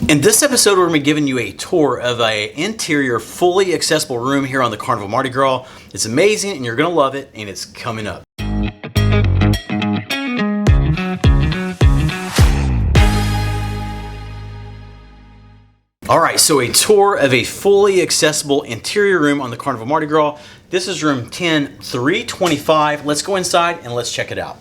In this episode, we're going to be giving you a tour of an interior, fully accessible room here on the Carnival Mardi Gras. It's amazing, and you're going to love it, and it's coming up. All right, so a tour of a fully accessible interior room on the Carnival Mardi Gras. This is room 10325. Let's go inside and let's check it out.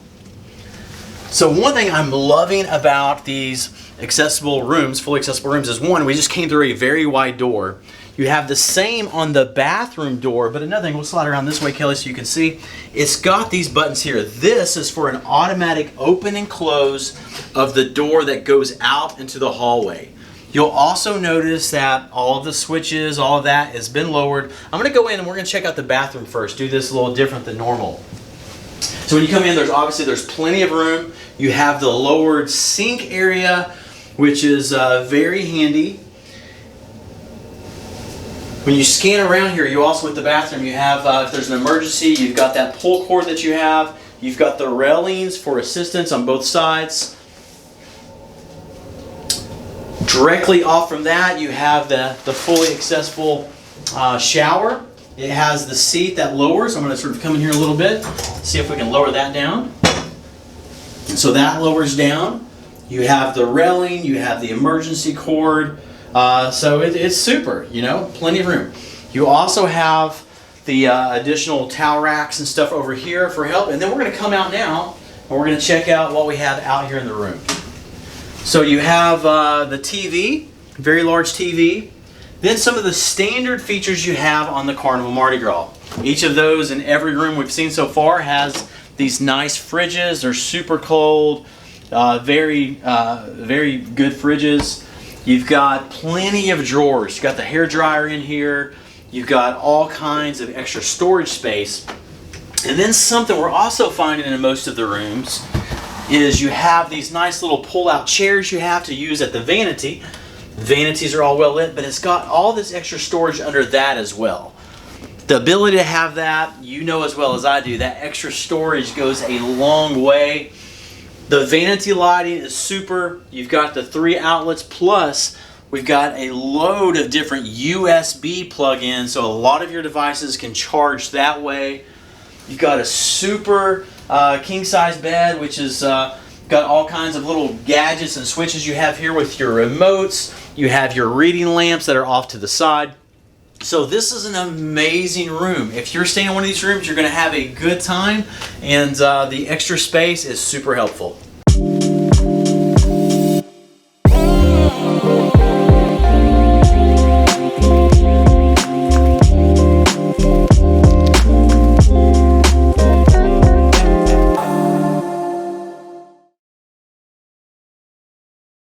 So one thing I'm loving about these accessible rooms, fully accessible rooms, is one, we just came through a very wide door. You have the same on the bathroom door, but another thing, we'll slide around this way, Kelly, so you can see. It's got these buttons here. This is for an automatic open and close of the door that goes out into the hallway. You'll also notice that all of the switches, all of that has been lowered. I'm going to go in and we're going to check out the bathroom first. Do this a little different than normal. So when you come in, there's plenty of room. You have the lowered sink area, which is very handy. When you scan around here, you also, with the bathroom, you have, if there's an emergency, you've got that pull cord that you have. You've got the railings for assistance on both sides. Directly off from that, you have the fully accessible shower. It has the seat that lowers. I'm going to sort of come in here a little bit, see if we can lower that down. So that lowers down. You have the railing, you have the emergency cord. So it's super, you know, plenty of room. You also have the additional towel racks and stuff over here for help. And then we're going to come out now and we're going to check out what we have out here in the room. So you have the TV, very large TV. Then some of the standard features you have on the Carnival Mardi Gras. Each of those in every room we've seen so far has these nice fridges. They're super cold, very good fridges. You've got plenty of drawers. You've got the hair dryer in here. You've got all kinds of extra storage space. And then something we're also finding in most of the rooms is you have these nice little pull-out chairs you have to use at the vanity. Vanities are all well lit, but it's got all this extra storage under that as well. The ability to have that, you know as well as I do, that extra storage goes a long way. The vanity lighting is super. You've got the 3 outlets, plus we've got a load of different USB plug-ins, so a lot of your devices can charge that way. You've got a super king-size bed, which is got all kinds of little gadgets and switches you have here with your remotes. You have your reading lamps that are off to the side. So this is an amazing room. If you're staying in one of these rooms, you're going to have a good time, and the extra space is super helpful.